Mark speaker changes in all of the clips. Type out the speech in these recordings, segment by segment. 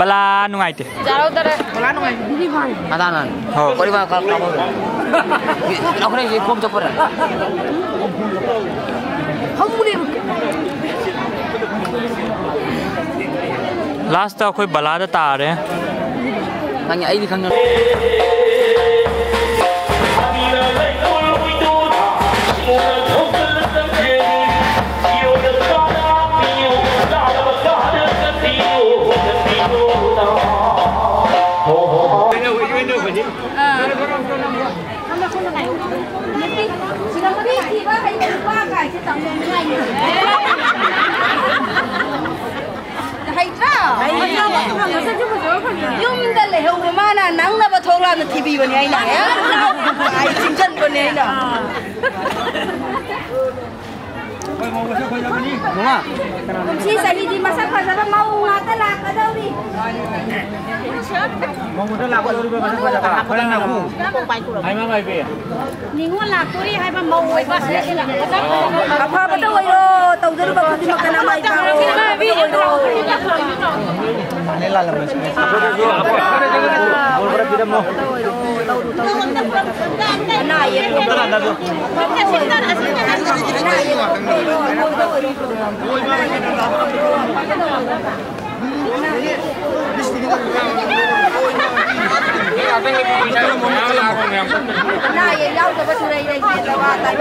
Speaker 1: Bala nungaite.
Speaker 2: Jauh dari. Bala nungaite. Ini mana?
Speaker 3: Madanan. Oh. Kau lima kau kamu. Aku ni kom cepur.
Speaker 2: Kamu ni.
Speaker 1: Last तक कोई बला दा तार है।
Speaker 3: Kanya ini kanya.
Speaker 2: Yung dali ho mana nang na bathola na TV bani ai na ai chinjan bani ai na si sagi di masa khajara mau ngata la ka daw ni
Speaker 4: mau ngata la ka daw ni masa khajara kholang na ku ai ma mai pe
Speaker 2: ni ngon la tu ai ba mau ai ba se la apa ba daw ai ro tau jaru ba ku makana mai ba ro
Speaker 4: Ini lah lemes. Apa tu? Bol berat tidak mau.
Speaker 2: Nah, ya.
Speaker 4: Berat dah tu.
Speaker 2: Nah, ya, jauh ke betul ini kita watai.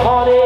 Speaker 5: Hare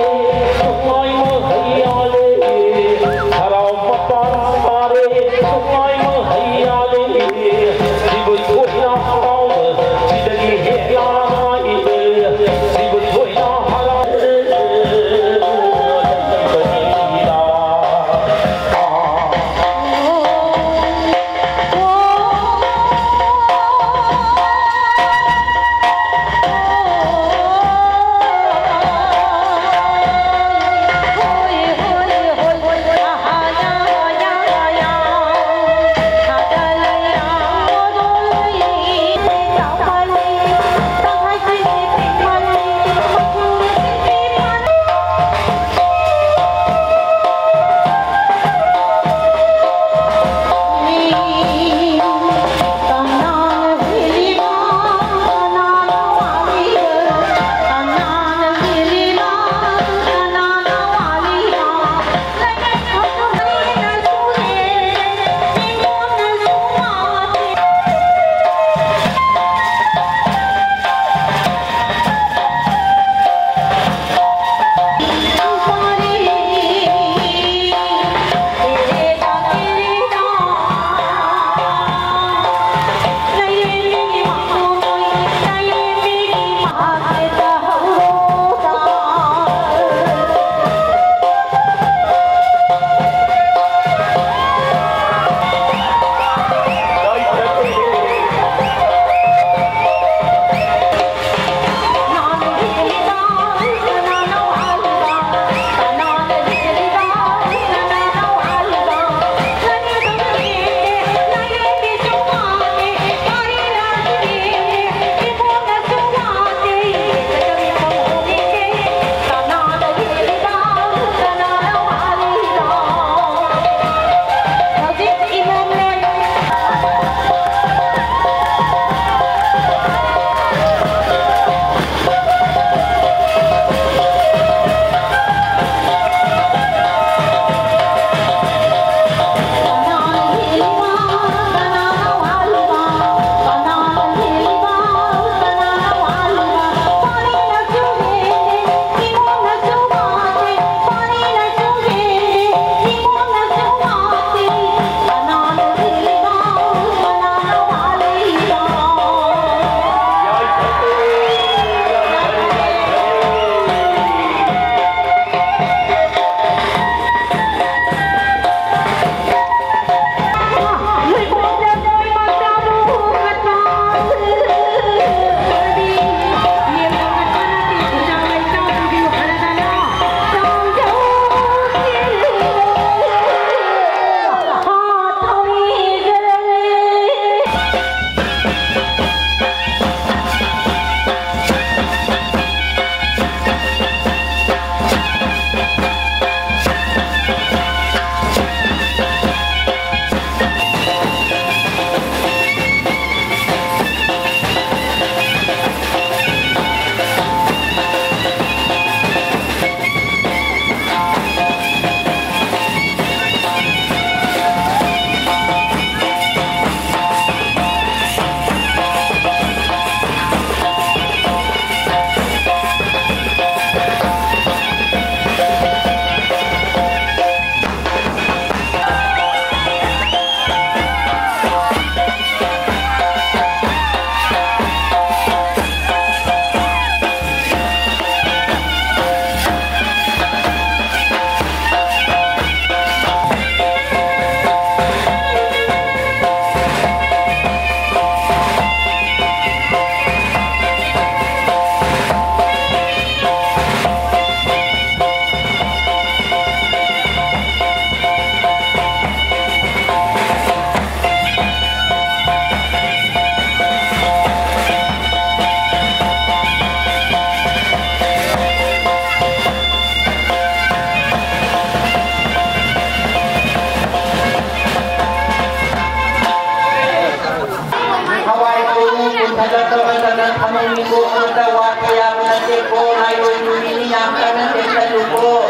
Speaker 5: ko ngayon niyangkan ng teluko.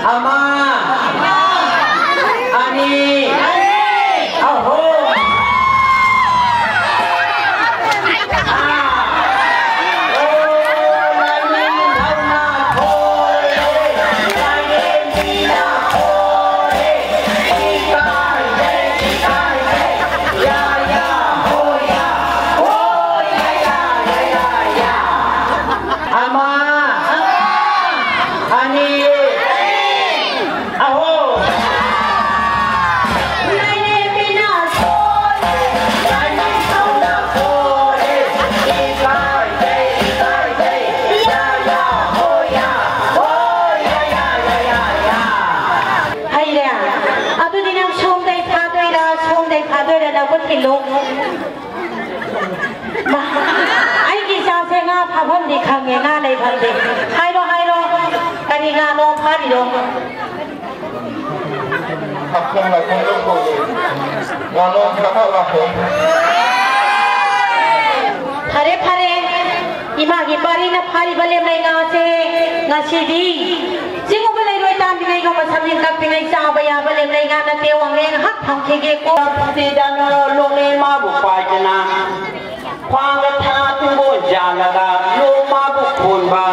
Speaker 5: Ama. Ani. Aho.
Speaker 2: ai ki sa se nga pha phom di khang nge nga nei phang di hai ro ka ni nga no pha di do
Speaker 6: học không là không lúc cô ngon luôn các bạn là không
Speaker 2: phare ima gi bari na phari bale mai nga se nga si di singo bale roi tam di ngai ko ma samjin kap pi ngai cha ba ya bale mai nga na te wang le hak thang ke ge ko
Speaker 5: ti dan lo ne ma bu pa jana khoang ga tha tu bo ja la ga lo ma bu khon ba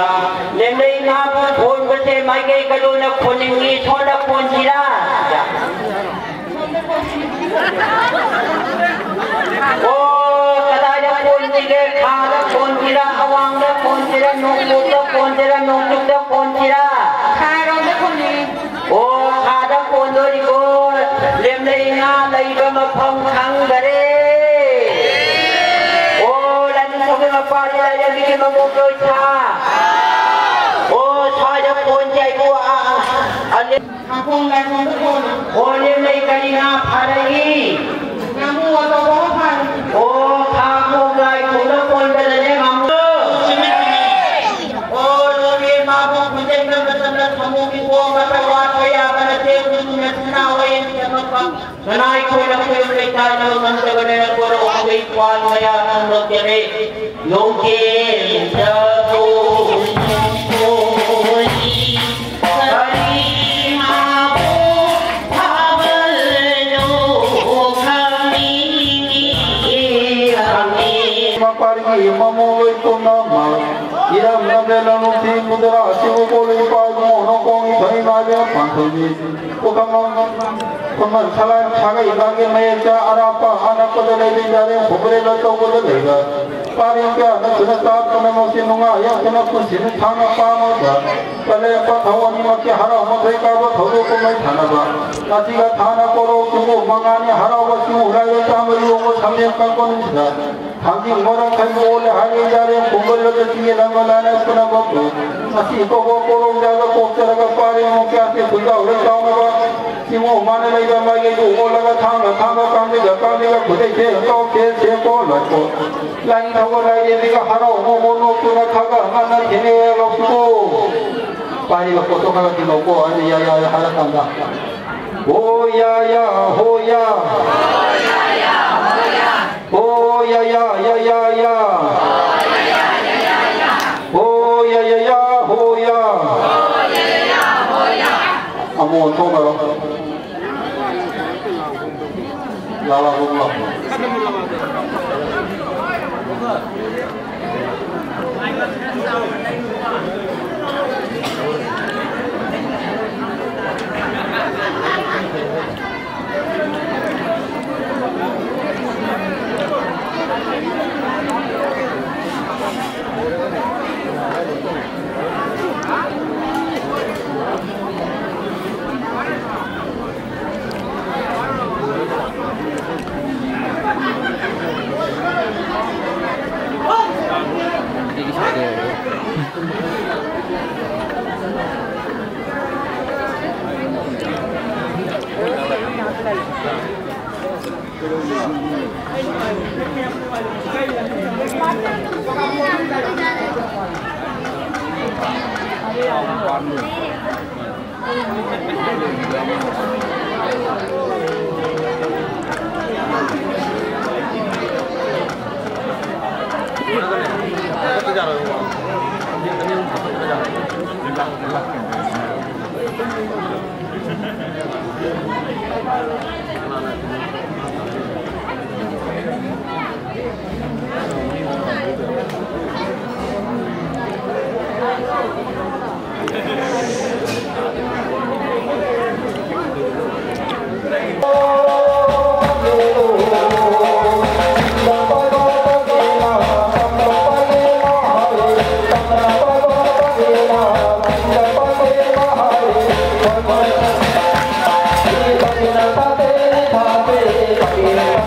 Speaker 5: le nei na bu khon ba se mai ge ka lo na khon ni tho da khon ji la o kada da khon ji ge kha da khon ji la awang da khon ji la no bu da khon ji la no tu da khon ji la kha ro da khon ni o kha da khon do di ko lem nei na lai ba ma phong khang ga re Pari lagi bikin memukul cah. Oh, saya pun jago ane. Kampung kampung pun. Oh, ni kali ngap hari. Kamu atau apa? Oh, kampung lagi pun berada mampu. Oh, ni mampu punya benar-benar kamu bikin mata wajah berada di mana wain siapa? Senai kau nak mereka jangan terkena korang awak kuan maya nak kere. Mungkin jatuh
Speaker 6: Mapari mamu itu nama, iram nabela nuti mudra siwu boleh pai mono kong thai nabe pantuni, Kuman salah sagai bagi mereka arapa anak pada lebih dari kubur lato kubur lega. Paling ke anak sudah tak pernah mungkin nunga yang kena kunci thana pama ba. Kalau apa tahu ni macam haram mereka buat tahu kumai thana ba. Nanti ke thana koro tunggu mangani haram tunggu lagi tamu lugu sambil kangkon ini. Kami orang kami boleh hari dari kubur lato tiga langganan kena baku. Nanti koro jaga kokter jaga paling mungkin asyik sudah udah tahu ba. Simu mana lagi bagi itu orang thana kami jaga kudai kau kau kau laku. Lain tahu lagi ni haram mono tuna kaga mana kini lokku. Pari foto kaga kini lokku ada ya haram tanda. Oh ya ho ya. Oh ya ya. Oh ya ho ya. Amo to maro. Lala rumah.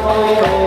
Speaker 6: Hare